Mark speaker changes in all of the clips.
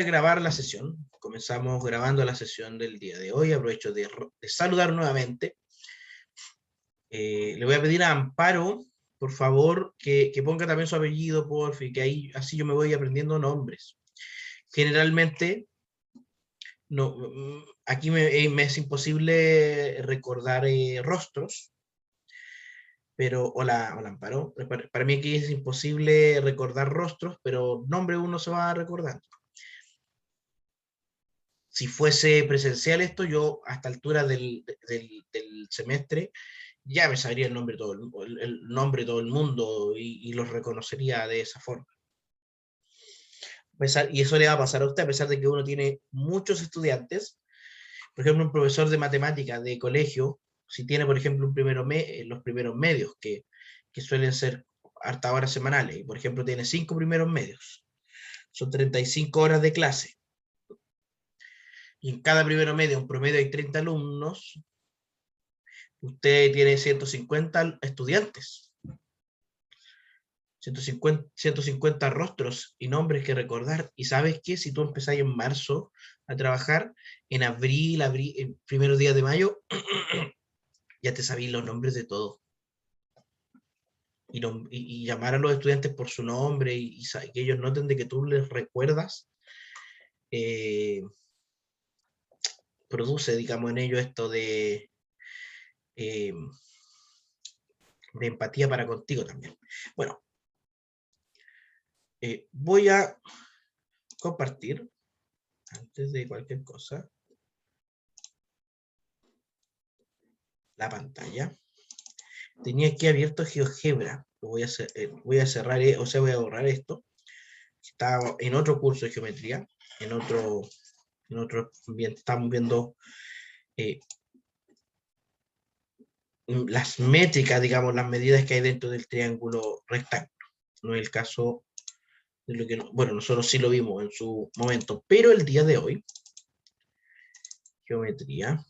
Speaker 1: grabar la sesión. Comenzamos grabando la sesión del día de hoy. Aprovecho de saludar nuevamente. Le voy a pedir a Amparo, por favor, que ponga también su apellido, por fin, que ahí así yo me voy aprendiendo nombres. Generalmente, no, aquí me es imposible recordar rostros, pero, hola Amparo, para mí aquí es imposible recordar rostros, pero nombre uno se va a recordar. Si fuese presencial esto, yo a esta altura del semestre ya me sabría el nombre de todo el nombre de todo el mundo y los reconocería de esa forma. Y eso le va a pasar a usted, a pesar de que uno tiene muchos estudiantes. Por ejemplo, un profesor de matemáticas de colegio, si tiene, por ejemplo, los primeros medios, que suelen ser harta horas semanales, y por ejemplo tiene 5 primeros medios, son 35 horas de clase, y en cada primero medio, un promedio hay 30 alumnos, usted tiene 150 estudiantes, 150 rostros y nombres que recordar. Y sabes que si tú empezás en marzo a trabajar, en abril, en primeros días de mayo, ya te sabís los nombres de todos. Y llamar a los estudiantes por su nombre y que ellos noten de que tú les recuerdas, produce, digamos, en ellos esto de empatía para contigo también. Bueno, voy a compartir, antes de cualquier cosa, la pantalla. Tenía aquí abierto GeoGebra. Lo voy a cerrar, o sea, voy a borrar esto. Estaba en otro curso de geometría, en otro ambiente. Estamos viendo las métricas, digamos, las medidas que hay dentro del triángulo rectángulo. No es el caso de lo que, bueno, nosotros sí lo vimos en su momento, pero el día de hoy, geometría,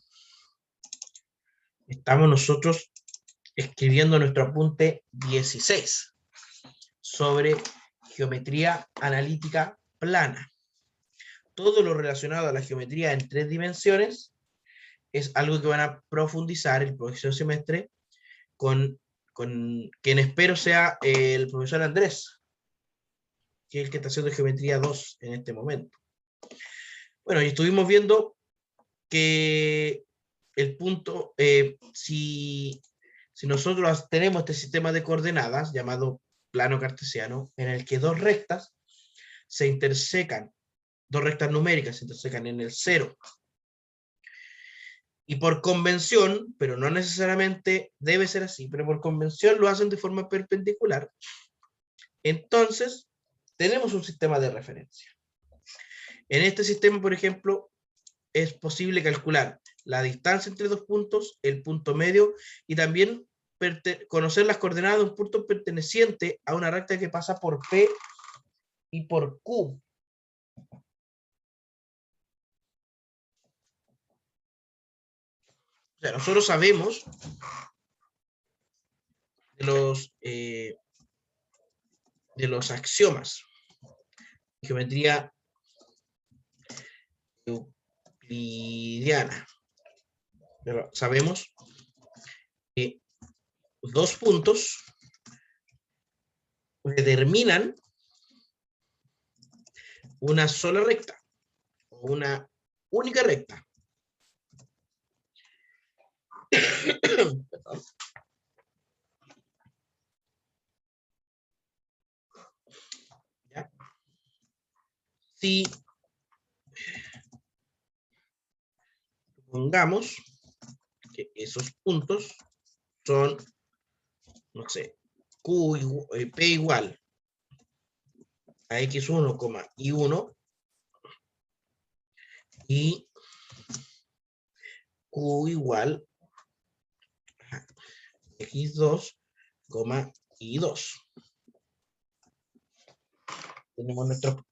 Speaker 1: estamos nosotros escribiendo nuestro apunte 16 sobre geometría analítica plana. Todo lo relacionado a la geometría en 3 dimensiones es algo que van a profundizar el próximo semestre con quien espero sea el profesor Andrés, que es el que está haciendo geometría 2 en este momento. Bueno, y estuvimos viendo que el punto, si nosotros tenemos este sistema de coordenadas llamado plano cartesiano, en el que dos rectas se intersecan, dos rectas numéricas se intersecan en el 0, y por convención, pero no necesariamente debe ser así, pero por convención lo hacen de forma perpendicular, entonces tenemos un sistema de referencia. En este sistema, por ejemplo, es posible calcular la distancia entre dos puntos, el punto medio, y también conocer las coordenadas de un punto perteneciente a una recta que pasa por P y por Q. O sea, nosotros sabemos de los axiomas de geometría euclidiana. Pero sabemos que dos puntos determinan una sola recta, o una única recta. ¿Ya? Si pongamos que esos puntos son, no sé, P igual a x1, y1, y Q igual a x2, y2. Tenemos nuestros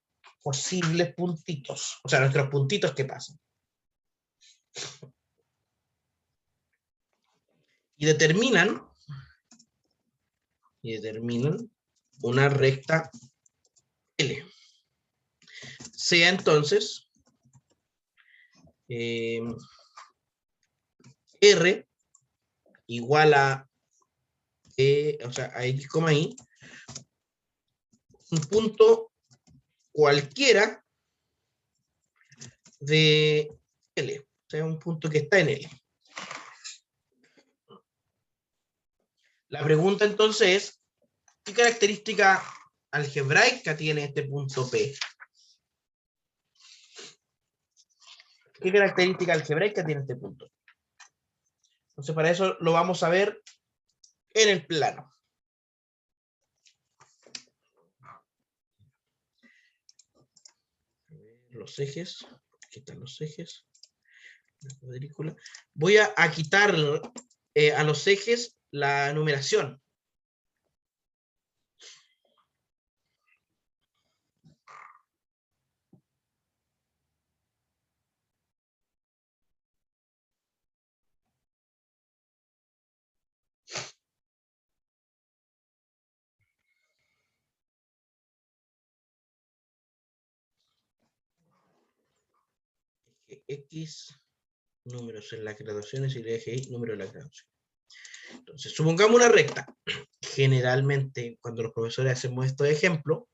Speaker 1: posibles puntitos, o sea, nuestros puntitos que pasan. Y determinan una recta L. sea entonces R igual a, o sea, a X, Y, un punto cualquiera de L, o sea, un punto que está en L. La pregunta entonces es, ¿qué característica algebraica tiene este punto P? ¿Qué característica algebraica tiene este punto? Entonces, para eso lo vamos a ver en el plano. Los ejes, aquí están los ejes, la cuadrícula. Voy a quitar a los ejes la numeración. X, números en las graduaciones, y el eje Y, número de las graduaciones. Entonces, supongamos una recta. Generalmente, cuando los profesores hacemos estos ejemplos,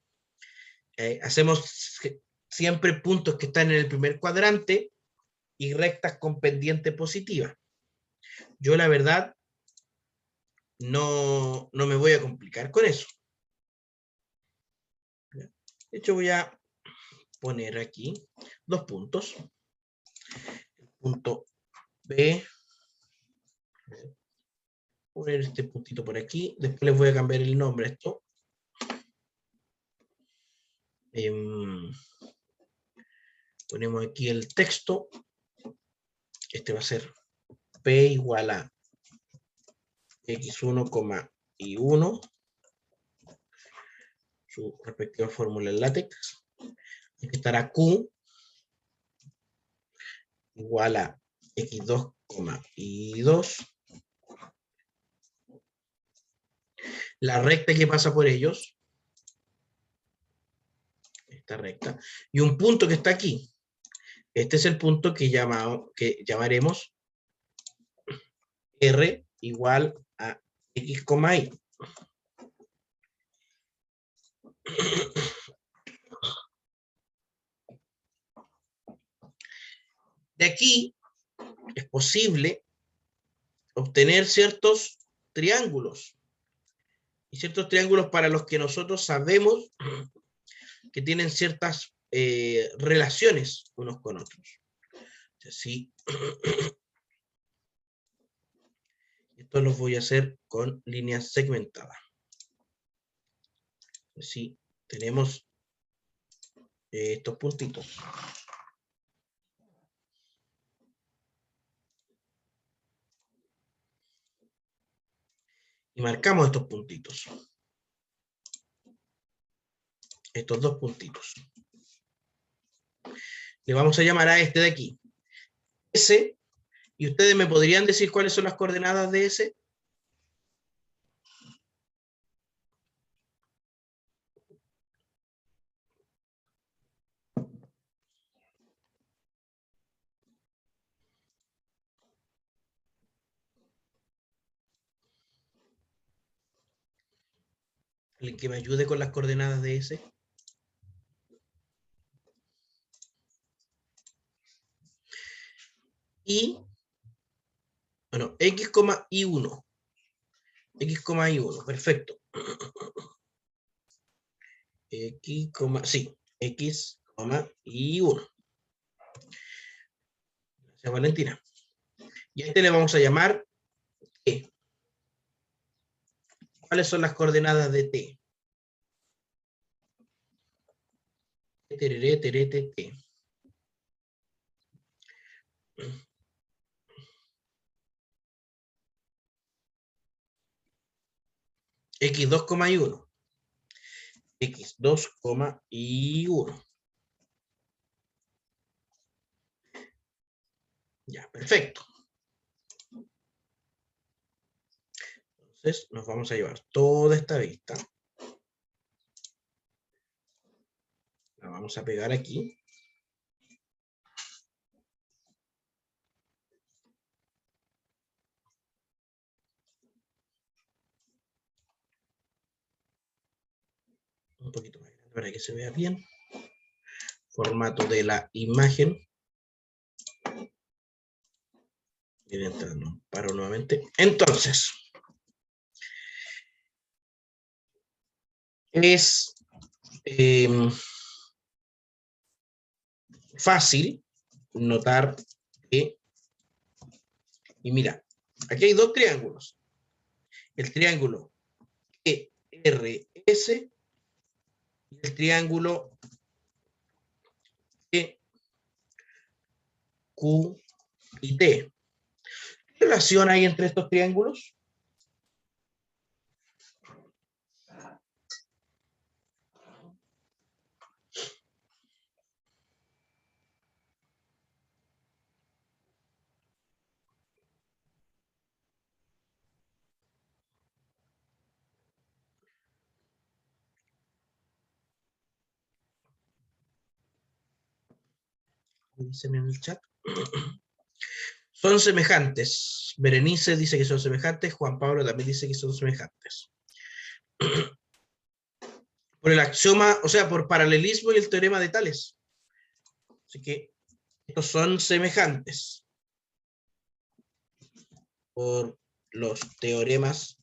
Speaker 1: hacemos siempre puntos que están en el primer cuadrante y rectas con pendiente positiva. Yo, la verdad, no me voy a complicar con eso. De hecho, voy a poner aquí 2 puntos. El punto B. Poner este puntito por aquí. Después les voy a cambiar el nombre a esto. Ponemos aquí el texto. Este va a ser P igual a X1, Y1. Su respectiva fórmula en látex. Aquí estará Q igual a X2, Y2. La recta que pasa por ellos, esta recta, y un punto que está aquí. Este es el punto que llamaremos R igual a X, Y. De aquí es posible obtener ciertos triángulos. Y ciertos triángulos para los que nosotros sabemos que tienen ciertas relaciones unos con otros. Así, esto los voy a hacer con líneas segmentadas. Así, tenemos estos puntitos. Y marcamos estos puntitos. Estos 2 puntitos. Le vamos a llamar a este de aquí S, y ustedes me podrían decir cuáles son las coordenadas de S. ¿Alguien que me ayude con las coordenadas de S? Y, bueno, X, Y1. X, Y1, perfecto. X, sí, X, Y1. Gracias, Valentina. Y a este le vamos a llamar T. ¿Cuáles son las coordenadas de T? Tereré, terete, T. X2, Y1. X2, Y1. Ya, perfecto. Entonces nos vamos a llevar toda esta vista. La vamos a pegar aquí. Un poquito más grande para que se vea bien. Formato de la imagen. Y entrando, paro nuevamente. Entonces, es fácil notar que, y mira, aquí hay dos triángulos. El triángulo ERS y el triángulo EQ y T. ¿Qué relación hay entre estos triángulos? Dicen en el chat. Son semejantes. Berenice dice que son semejantes. Juan Pablo también dice que son semejantes. Por el axioma, o sea, por paralelismo y el teorema de Tales. Así que estos son semejantes por los teoremas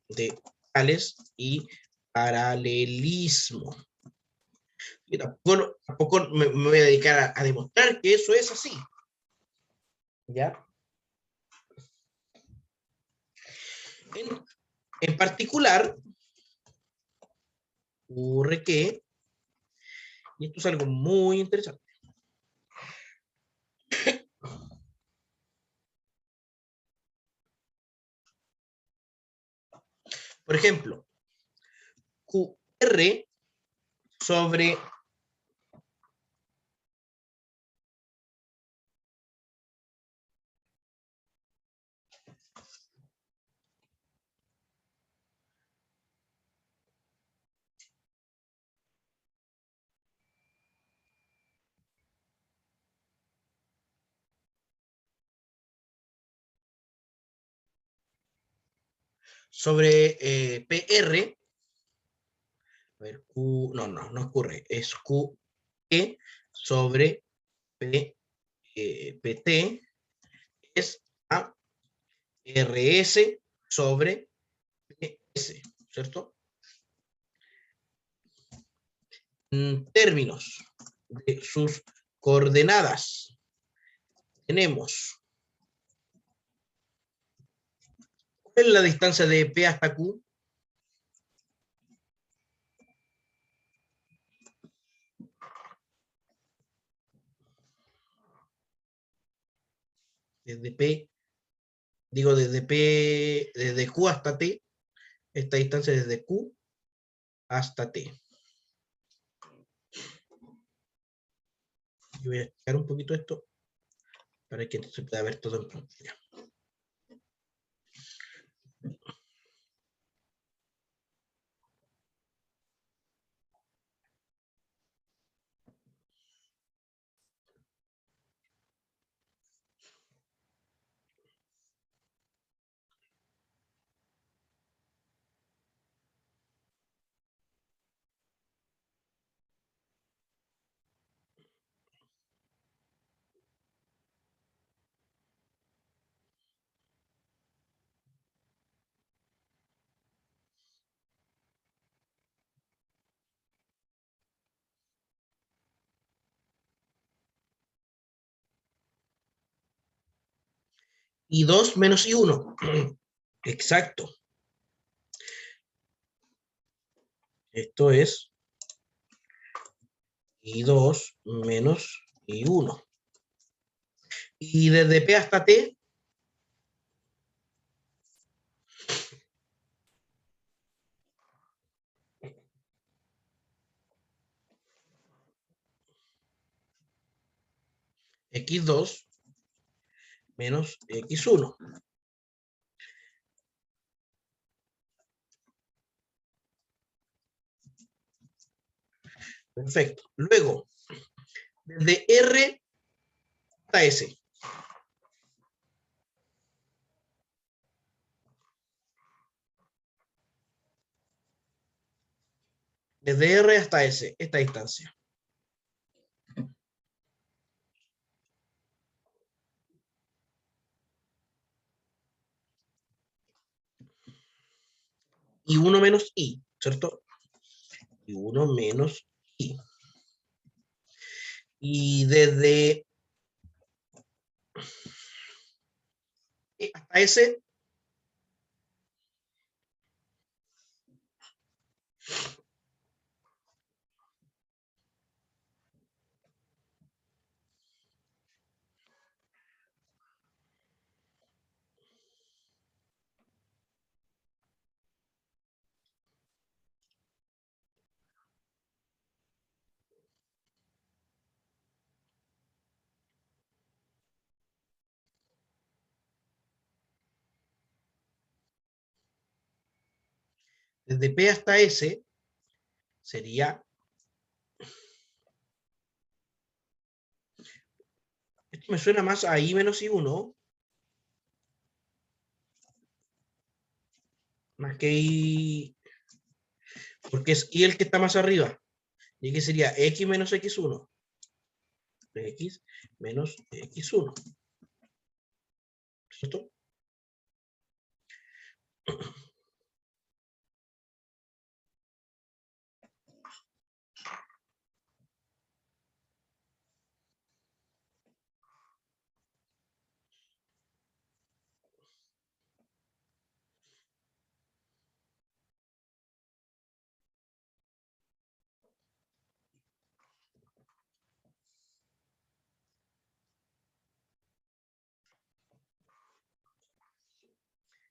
Speaker 1: de Tales y paralelismo. Y tampoco me voy a dedicar a demostrar que eso es así. ¿Ya? En particular, ocurre que, y esto es algo muy interesante, por ejemplo, QR sobre PR, a ver, no ocurre, es QE sobre PT es a RS sobre PS, ¿cierto? En términos de sus coordenadas, tenemos, ¿cuál es la distancia de P hasta Q? Desde P, digo desde Q hasta T, esta distancia desde Q hasta T. Yo voy a explicar un poquito esto para que se pueda ver todo en pantalla. Y 2 menos I1. Exacto. Esto es I2 menos I1. Y desde P hasta T, X2 menos X1. Perfecto. Luego, desde R hasta S. Desde R hasta S, esta distancia. Y 1 menos I, ¿cierto? Y 1 menos I. Y desde hasta S, desde P hasta S, sería, esto me suena más a I menos I1, más que I, porque es I el que está más arriba. Y que sería X menos X1. X menos X1. ¿Cierto?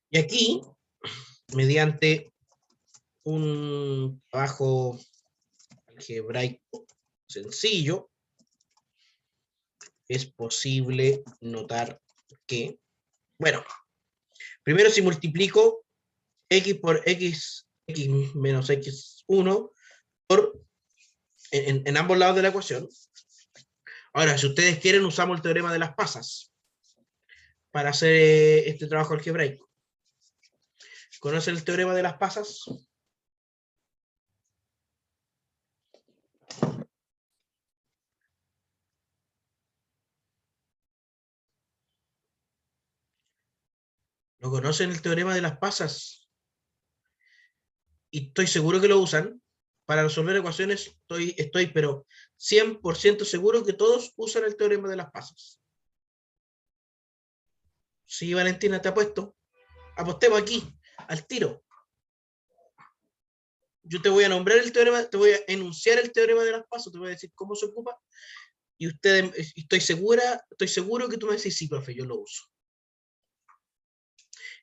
Speaker 1: Y aquí, mediante un trabajo algebraico sencillo, es posible notar que, bueno, primero si multiplico X por X, X menos X1 por, en ambos lados de la ecuación. Ahora, si ustedes quieren, usamos el teorema de las pasas para hacer este trabajo algebraico. ¿Conocen el teorema de las pasas? ¿No conocen el teorema de las pasas? Y estoy seguro que lo usan. Para resolver ecuaciones estoy pero 100% seguro que todos usan el teorema de las pasas. Sí, Valentina, te apuesto. Apostemos aquí, al tiro. Yo te voy a nombrar el teorema, te voy a enunciar el teorema de las pasas, te voy a decir cómo se ocupa, y estoy seguro que tú me decís, sí, profe, yo lo uso.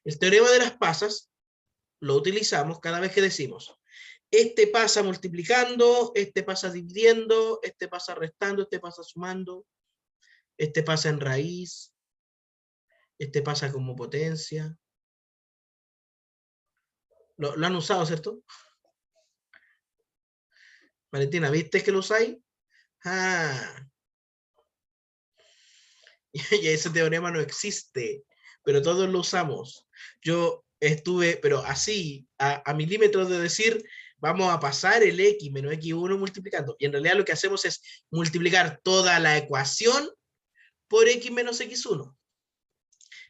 Speaker 1: El teorema de las pasas lo utilizamos cada vez que decimos, este pasa multiplicando, este pasa dividiendo, este pasa restando, este pasa sumando, este pasa en raíz, este pasa como potencia. Lo han usado, ¿cierto? Valentina, ¿viste que lo usáis? Ah, y ese teorema no existe, pero todos lo usamos. Yo estuve, pero así, a milímetros de decir, vamos a pasar el x menos x1 multiplicando. Y en realidad lo que hacemos es multiplicar toda la ecuación por x menos x1.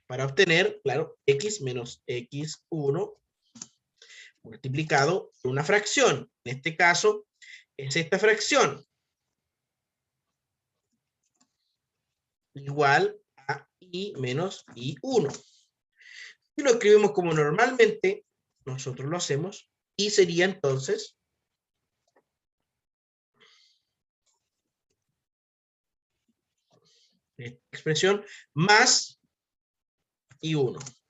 Speaker 1: Para obtener, claro, x menos x1 multiplicado por una fracción. En este caso, es esta fracción. Igual a i menos i1. Si lo escribimos como normalmente nosotros lo hacemos, y sería entonces esta expresión más i1.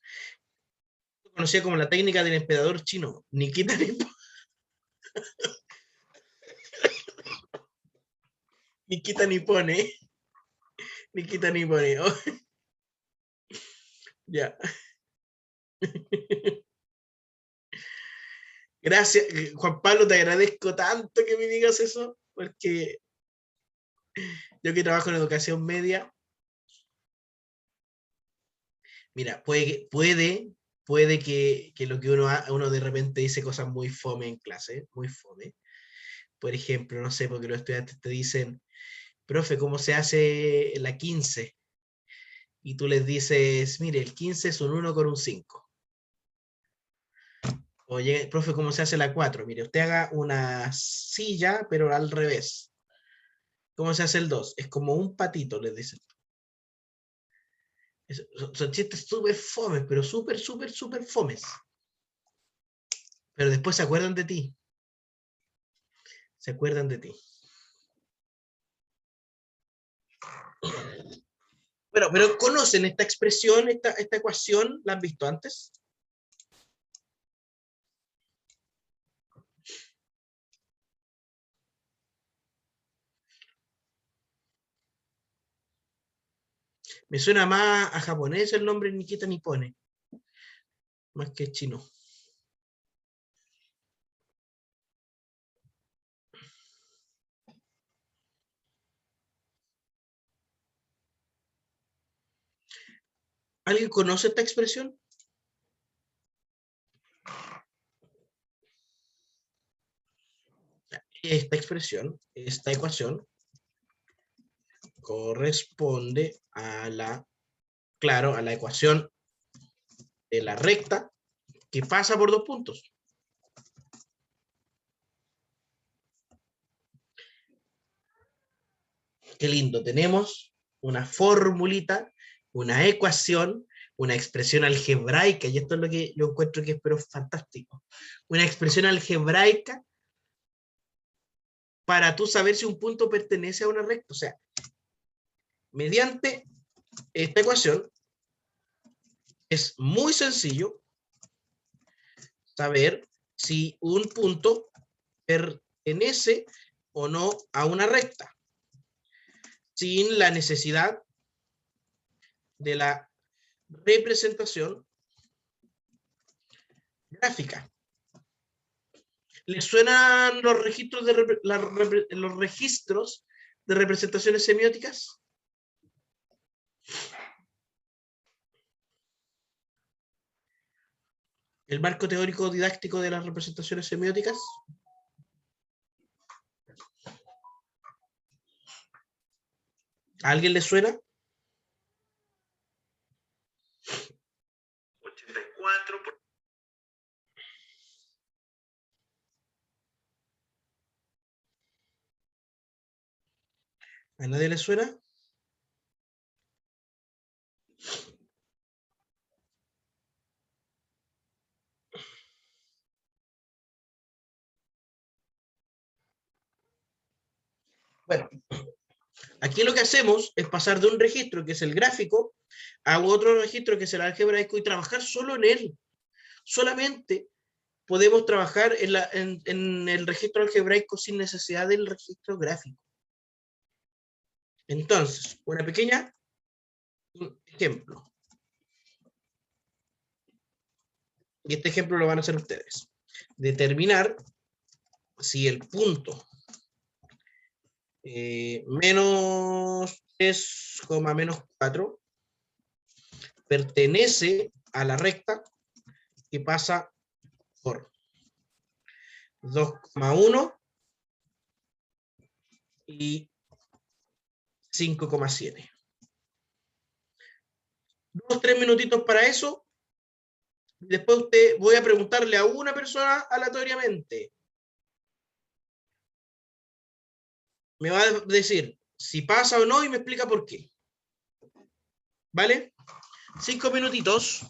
Speaker 1: Conocida como la técnica del emperador chino. Ni quita ni, ni quita ni pone. Ni quita ni pone. Oh, ya. Gracias, Juan Pablo, te agradezco tanto que me digas eso. porque yo que trabajo en educación media, mira, puede que lo que uno de repente dice cosas muy fome en clase, muy fome. Por ejemplo, no sé, porque los estudiantes te dicen, profe, ¿cómo se hace la 15? Y tú les dices, mire, el 15 es un 1 con un 5. O llega, profe, ¿cómo se hace la 4? Mire, usted haga una silla, pero al revés. ¿Cómo se hace el 2? Es como un patito, les dicen. Son chistes súper fomes, pero súper, súper, súper fomes. Pero después se acuerdan de ti. Se acuerdan de ti. Bueno, pero ¿conocen esta expresión, esta ecuación? ¿La han visto antes? Me suena más a japonés el nombre Nikita Nippone, más que chino. ¿Alguien conoce esta expresión? Esta expresión, esta ecuación, corresponde a la, claro, a la ecuación de la recta que pasa por dos puntos. Qué lindo, tenemos una formulita, una ecuación, una expresión algebraica, y esto es lo que yo encuentro que es pero fantástico. Una expresión algebraica para tú saber si un punto pertenece a una recta. O sea, mediante esta ecuación es muy sencillo saber si un punto pertenece o no a una recta, sin la necesidad de la representación gráfica. ¿Les suenan los registros los registros de representaciones semióticas? ¿El marco teórico didáctico de las representaciones semióticas? ¿A alguien le suena? 84 por... ¿A nadie le suena? Bueno, aquí lo que hacemos es pasar de un registro, que es el gráfico, a otro registro, que es el algebraico, y trabajar solo en él. Solamente podemos trabajar en el registro algebraico sin necesidad del registro gráfico. Entonces, una pequeña ejemplo. Y este ejemplo lo van a hacer ustedes. Determinar si el punto menos 3, menos 4 pertenece a la recta que pasa por 2,1 y 5,7. 2-3 minutitos para eso. Después voy a preguntarle a una persona aleatoriamente. Me va a decir si pasa o no y me explica por qué. ¿Vale? 5 minutitos.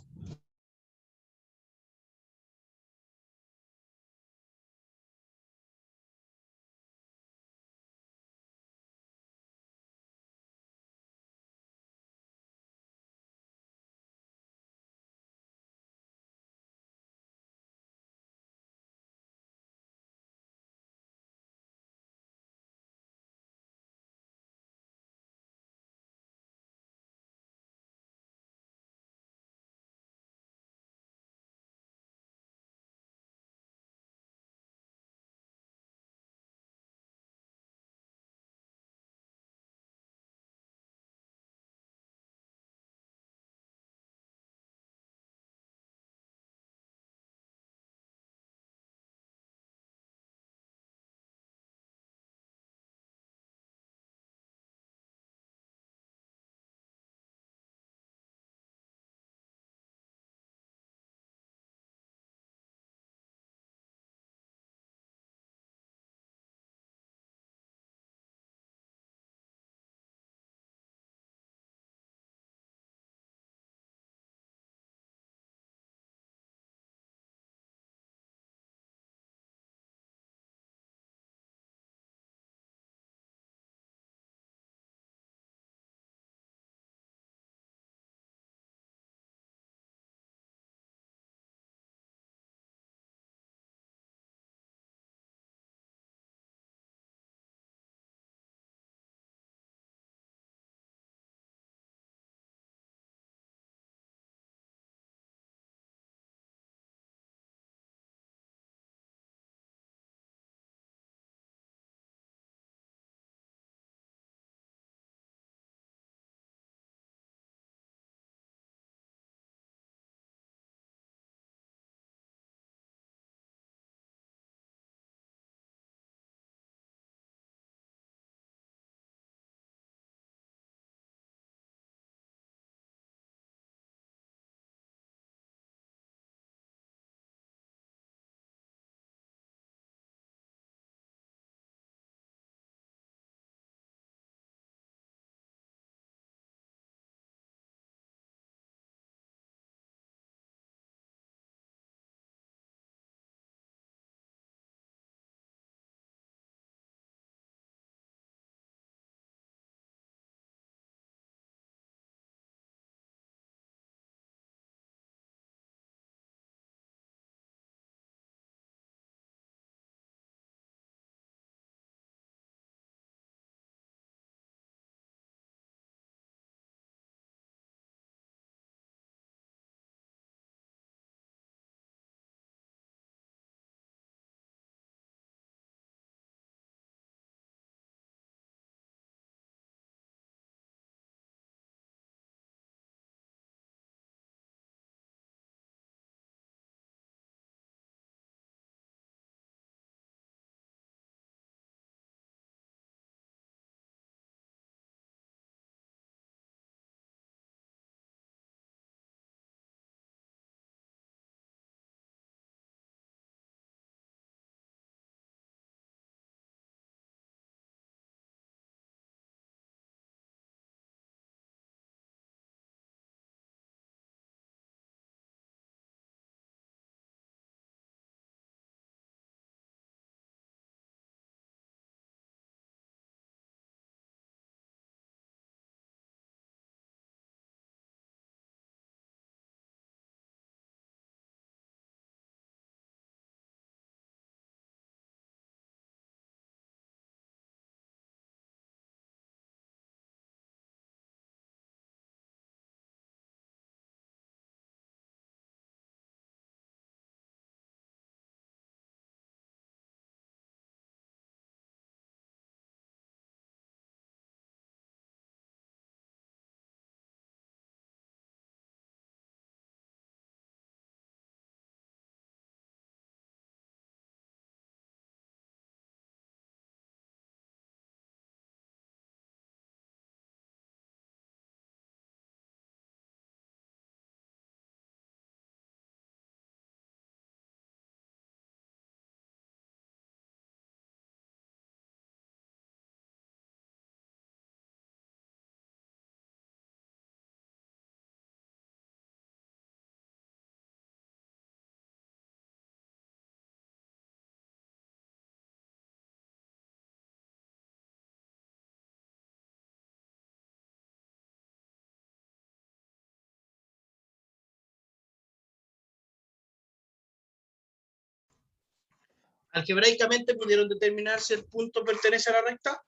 Speaker 1: Algebraicamente pudieron determinar si el punto pertenece a la recta.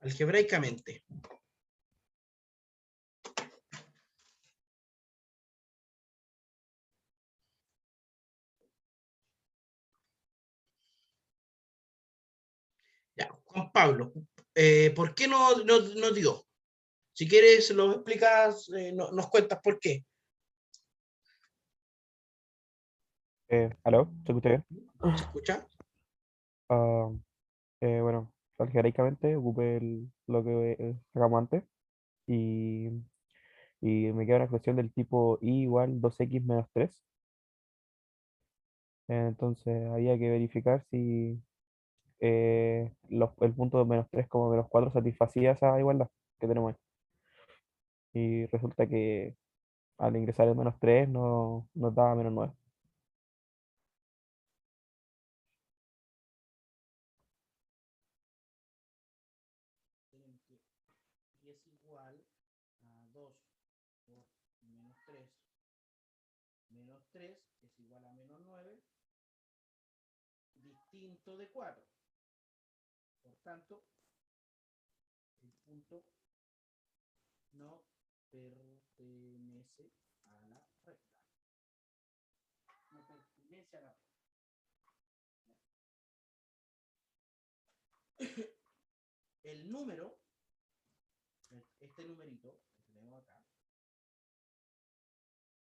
Speaker 1: Algebraicamente. Ya, Juan Pablo, ¿por qué no dio? Si quieres, lo explicas, nos cuentas por qué.
Speaker 2: ¿Aló? ¿Se escucha bien?
Speaker 1: ¿Se escucha?
Speaker 2: Ah, bueno, algebraicamente ocupé lo que sacamos antes y, y me queda una expresión del tipo y igual 2x menos 3. Entonces había que verificar si el punto de menos 3 como menos 4 satisfacía esa igualdad que tenemos ahí. Y resulta que al ingresar el menos 3 no, nos daba menos 9.
Speaker 1: Tenemos que y es igual a 2 por menos 3 es igual a menos 9, distinto de 4. Por tanto, el punto no pertenece a la recta. No pertenece a la recta. El número, este numerito que tenemos acá,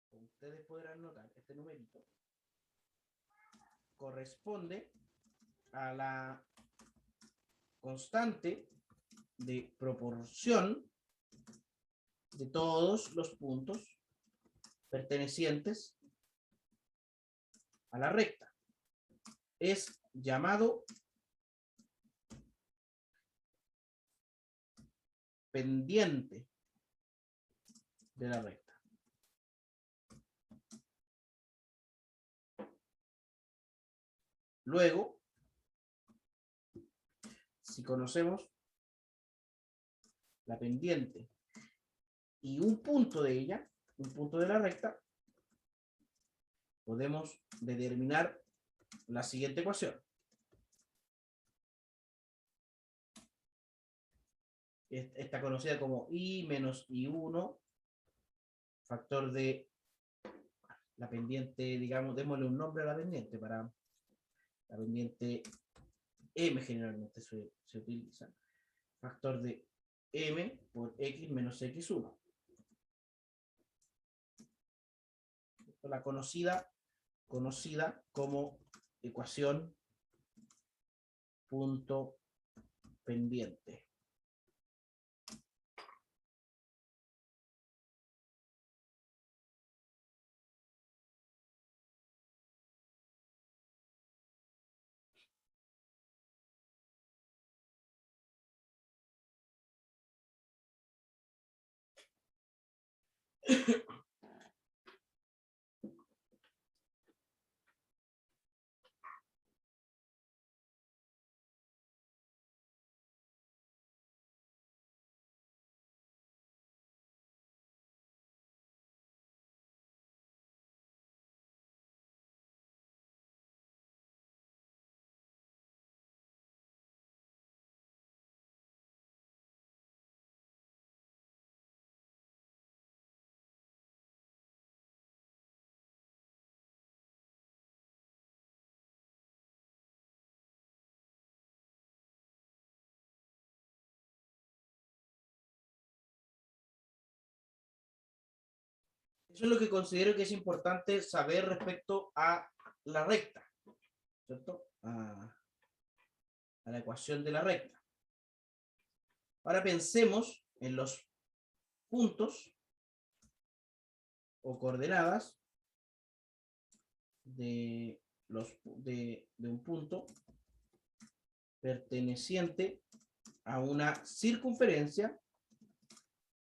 Speaker 1: como ustedes podrán notar, este numerito corresponde a la constante de proporción de todos los puntos pertenecientes a la recta. Es llamado pendiente de la recta. Luego, si conocemos la pendiente y un punto de ella, un punto de la recta, podemos determinar la siguiente ecuación. Está conocida como I menos I1, factor de la pendiente, digamos, démosle un nombre a la pendiente para la pendiente M generalmente se utiliza. Factor de M por X menos X1. La conocida como ecuación punto pendiente. Eso es lo que considero que es importante saber respecto a la recta, ¿cierto? A la ecuación de la recta. Ahora pensemos en los puntos o coordenadas de un punto perteneciente a una circunferencia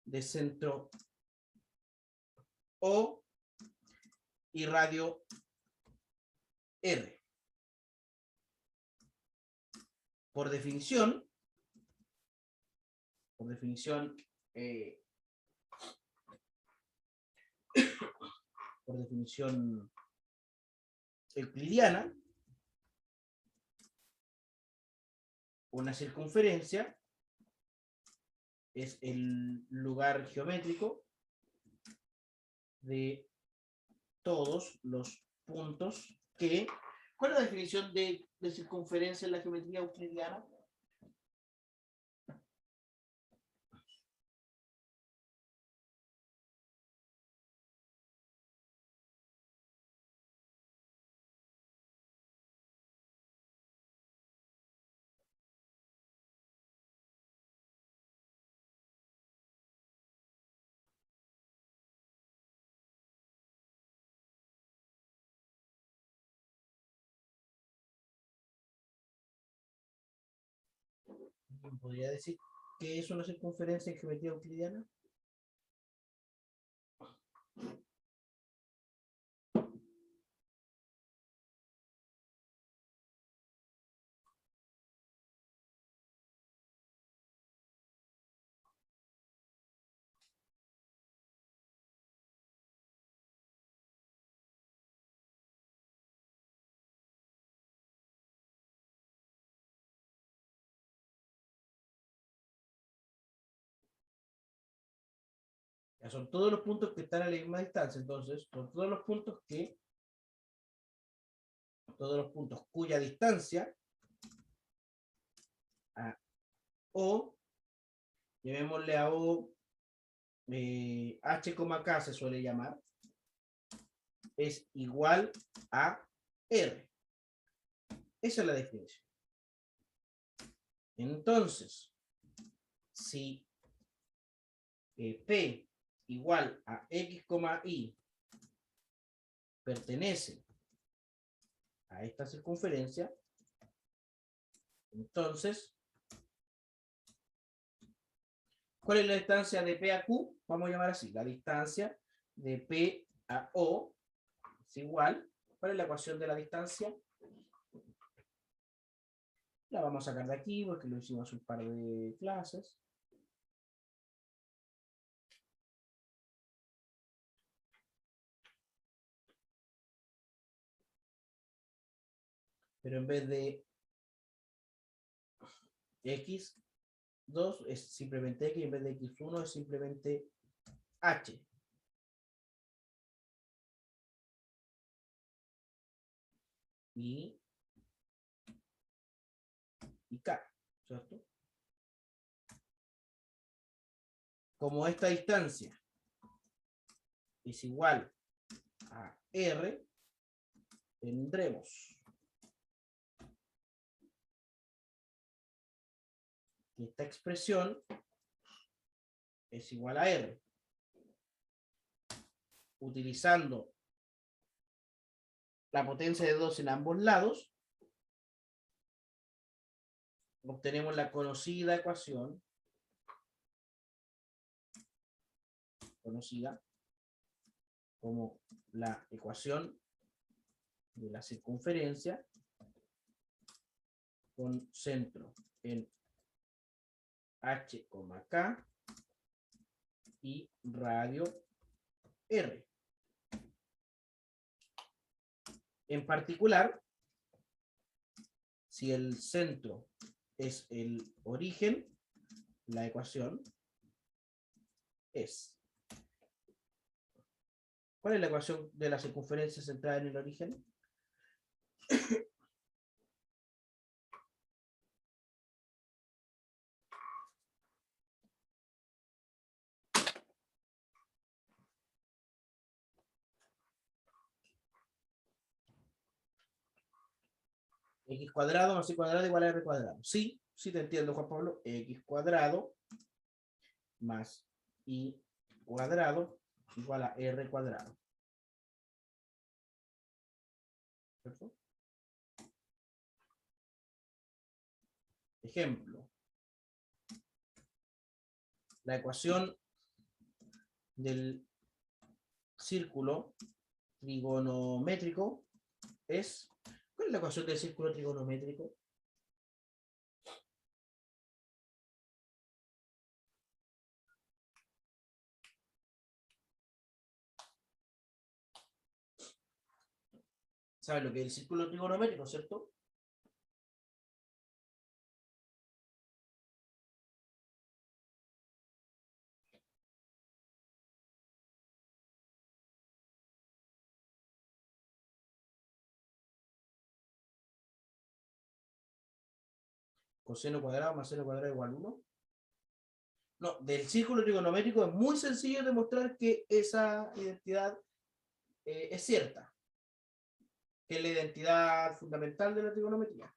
Speaker 1: de centro O y radio R. Por definición, eh, por definición euclidiana, una circunferencia es el lugar geométrico de todos los puntos que... ¿Cuál es la definición de circunferencia en la geometría euclidiana? ¿Podría decir qué es una circunferencia en geometría euclidiana? Ya son todos los puntos que están a la misma distancia, entonces, son todos los puntos cuya distancia a O, llamémosle a O, H, K se suele llamar, es igual a R. Esa es la definición. Entonces, si P igual a X, Y pertenece a esta circunferencia, entonces, ¿cuál es la distancia de P a Q? Vamos a llamar así, la distancia de P a O es igual. ¿Cuál es la ecuación de la distancia? La vamos a sacar de aquí porque lo hicimos un par de clases. Pero en vez de X2 es simplemente X, en vez de X1 es simplemente H. Y K, ¿cierto? Como esta distancia es igual a R, tendremos que esta expresión es igual a R. Utilizando la potencia de 2 en ambos lados, obtenemos la conocida ecuación, conocida como la ecuación de la circunferencia con centro en H, K y radio R. En particular, si el centro es el origen, la ecuación es... ¿Cuál es la ecuación de la circunferencia centrada en el origen? X cuadrado más Y cuadrado igual a R cuadrado. Sí, sí te entiendo, Juan Pablo. X cuadrado más Y cuadrado igual a R cuadrado. ¿Cierto? Ejemplo. La ecuación del círculo trigonométrico es... ¿Cuál es la ecuación del círculo trigonométrico? ¿Sabes lo que es el círculo trigonométrico, cierto? Coseno cuadrado más seno cuadrado igual 1. No, del círculo trigonométrico es muy sencillo demostrar que esa identidad es cierta, que es la identidad fundamental de la trigonometría.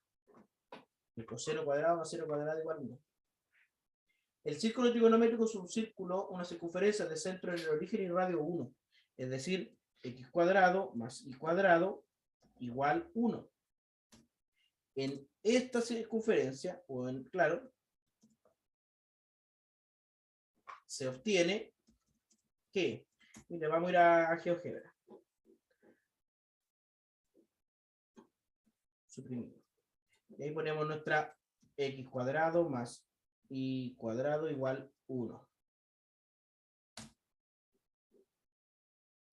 Speaker 1: El coseno cuadrado más seno cuadrado igual 1. El círculo trigonométrico es un círculo, una circunferencia de centro en el origen y radio 1. Es decir, x cuadrado más y cuadrado igual 1. En esta circunferencia, o en, claro, se obtiene que, mire, vamos a ir a GeoGebra. Suprimimos. Y ahí ponemos nuestra x cuadrado más y cuadrado igual 1.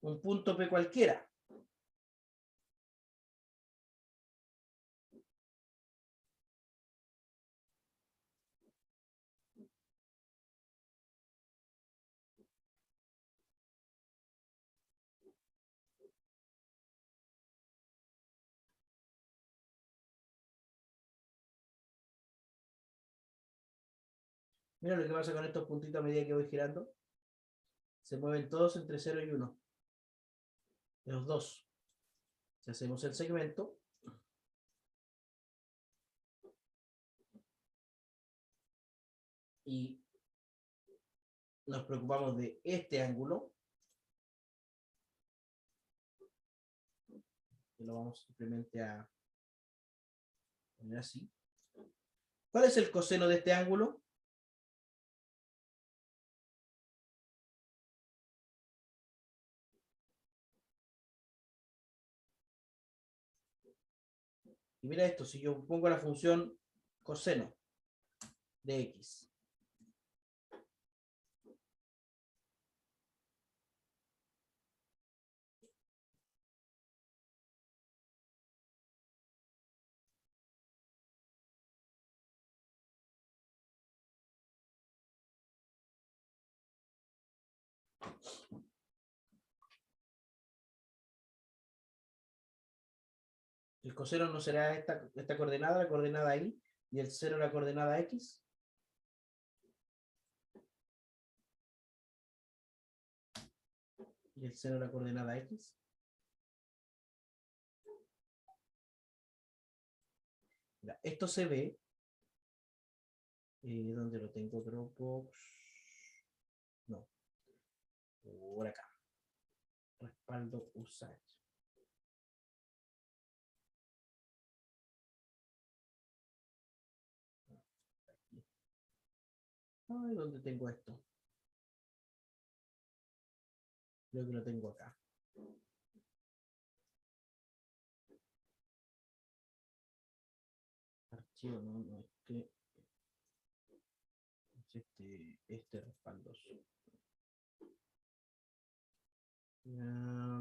Speaker 1: Un punto P cualquiera. Mira lo que pasa con estos puntitos a medida que voy girando. Se mueven todos entre 0 y 1. Los dos. Si hacemos el segmento, y nos preocupamos de este ángulo, que lo vamos simplemente a poner así. ¿Cuál es el coseno de este ángulo? Y mira esto, si yo pongo la función coseno de x. El coseno no será esta coordenada, la coordenada y, y el 0 la coordenada x. Y el 0 la coordenada x. Mira, esto se ve, ¿dónde lo tengo? Dropbox. No, por acá. Respaldo usar. Ay, ¿dónde tengo esto? Creo que lo tengo acá. Archivo, no, es este respaldo.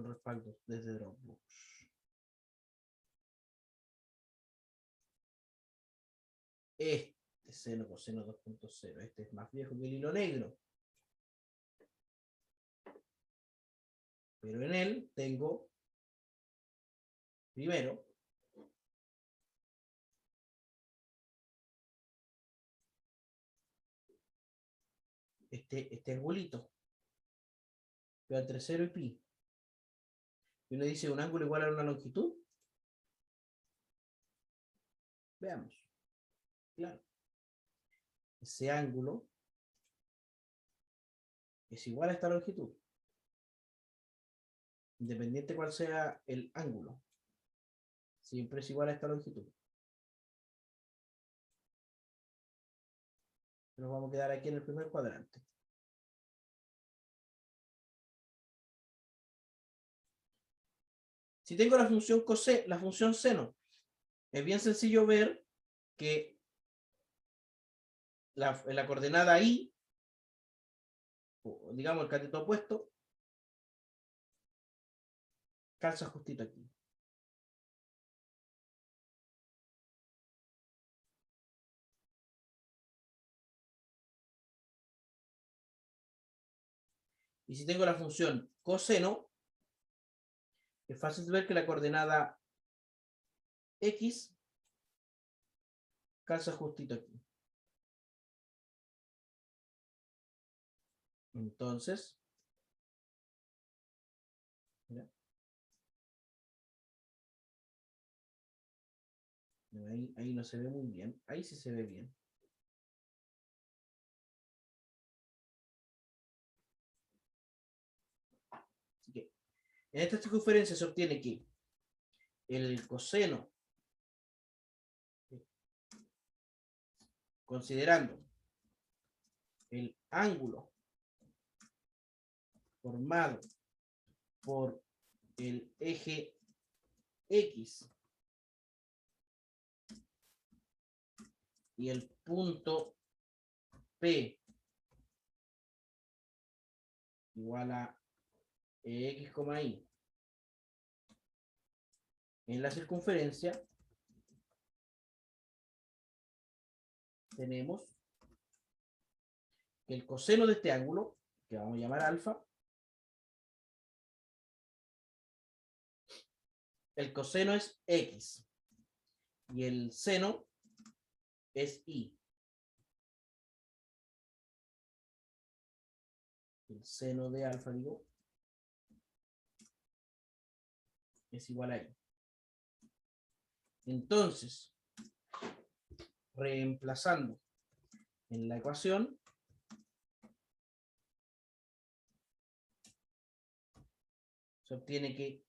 Speaker 1: Respaldo desde Dropbox. Este seno coseno 2.0. Este es más viejo que el hilo negro. Pero en él tengo primero este angulito, pero entre 0 y pi. Y uno dice un ángulo igual a una longitud. Veamos. Claro. Ese ángulo es igual a esta longitud. Independiente cuál sea el ángulo. Siempre es igual a esta longitud. Nos vamos a quedar aquí en el primer cuadrante. Si tengo la función la función seno, es bien sencillo ver que la coordenada y, o digamos el cateto opuesto, calza justito aquí. Y si tengo la función coseno, es fácil de ver que la coordenada X calza justito aquí. Entonces, mira, ahí no se ve muy bien. Ahí sí se ve bien. Así que en esta circunferencia se obtiene que el coseno, considerando el ángulo formado por el eje X y el punto P igual a X, Y en la circunferencia, tenemos que el coseno de este ángulo, que vamos a llamar alfa, el coseno es X y el seno es Y. El seno de alfa, digo, es igual a Y. Entonces, reemplazando en la ecuación, se obtiene que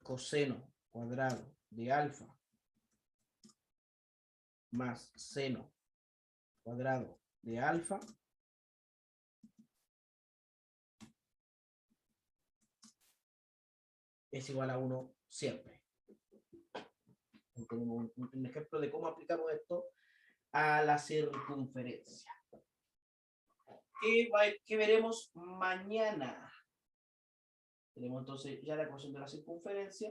Speaker 1: coseno cuadrado de alfa más seno cuadrado de alfa es igual a 1 siempre. Tenemos un ejemplo de cómo aplicamos esto a la circunferencia. ¿Qué veremos mañana? Tenemos entonces ya la ecuación de la circunferencia.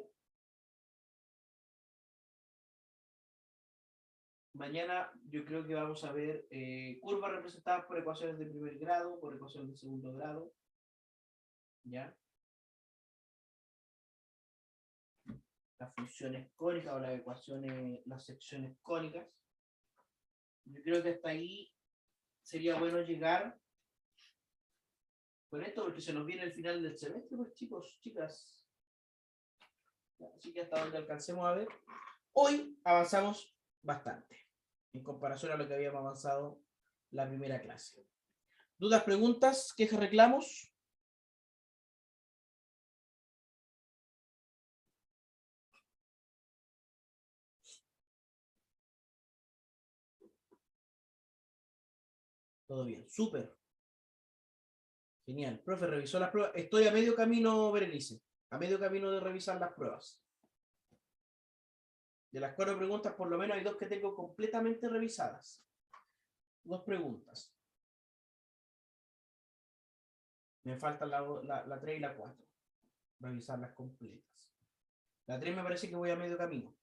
Speaker 1: Mañana yo creo que vamos a ver curvas representadas por ecuaciones de primer grado, por ecuaciones de segundo grado. ¿Ya? Las funciones cónicas o las ecuaciones, las secciones cónicas. Yo creo que hasta ahí sería bueno llegar con esto porque se nos viene el final del semestre, pues chicos, chicas. Así que hasta donde alcancemos a ver. Hoy avanzamos bastante en comparación a lo que habíamos avanzado la primera clase. ¿Dudas, preguntas, quejas, reclamos? Todo bien, súper. Genial. Profe, revisó las pruebas. Estoy a medio camino, Berenice. A medio camino de revisar las pruebas. De las 4 preguntas, por lo menos hay 2 que tengo completamente revisadas. 2 preguntas. Me faltan la 3 y la 4. Revisarlas completas. La 3 me parece que voy a medio camino.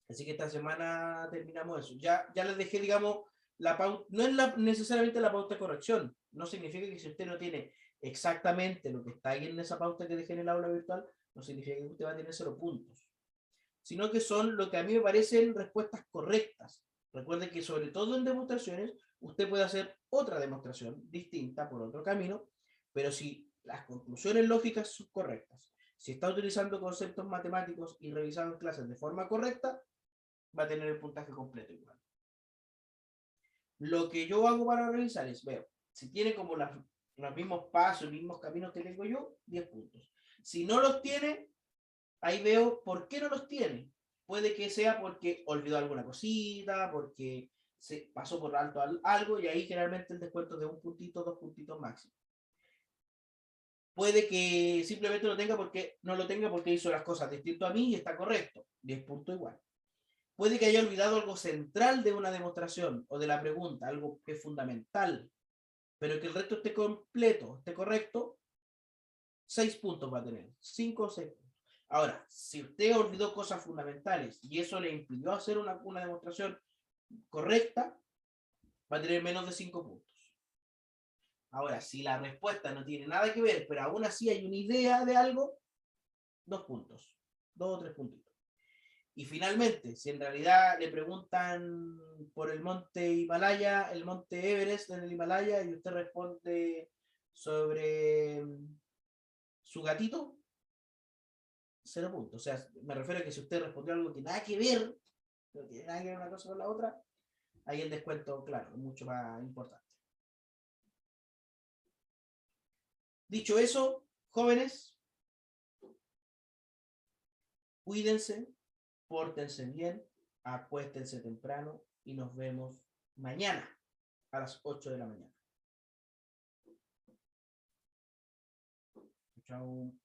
Speaker 1: Así que esta semana terminamos eso. Ya les dejé, digamos, la pauta. No es necesariamente la pauta de corrección. No significa que si usted no tiene exactamente lo que está ahí en esa pauta que dejé en el aula virtual, no significa que usted va a tener 0 puntos. Sino que son lo que a mí me parecen respuestas correctas. Recuerde que sobre todo en demostraciones, usted puede hacer otra demostración distinta por otro camino, pero si las conclusiones lógicas son correctas, si está utilizando conceptos matemáticos y revisando clases de forma correcta, va a tener el puntaje completo igual. Lo que yo hago para revisar es, veo, si tiene como los mismos pasos, los mismos caminos que tengo yo, 10 puntos. Si no los tiene, ahí veo por qué no los tiene. Puede que sea porque olvidó alguna cosita, porque se pasó por alto algo, y ahí generalmente el descuento es de 1 puntito, 2 puntitos máximo. Puede que simplemente lo tenga porque no lo tenga porque hizo las cosas distinto a mí y está correcto. 10 puntos igual. Puede que haya olvidado algo central de una demostración o de la pregunta, algo que es fundamental, pero que el resto esté completo, esté correcto, 6 puntos va a tener, 5 o 6 puntos. Ahora, si usted olvidó cosas fundamentales y eso le impidió hacer una demostración correcta, va a tener menos de 5 puntos. Ahora, si la respuesta no tiene nada que ver, pero aún así hay una idea de algo, 2 puntos, 2 o 3 puntitos. Y finalmente, si en realidad le preguntan por el monte Himalaya, el monte Everest en el Himalaya, y usted responde sobre su gatito, 0 puntos. O sea, me refiero a que si usted respondió algo que nada que ver, no tiene nada que ver una cosa con la otra, ahí el descuento, claro, es mucho más importante. Dicho eso, jóvenes, cuídense, pórtense bien, acuéstense temprano y nos vemos mañana a las 8 de la mañana. Chao.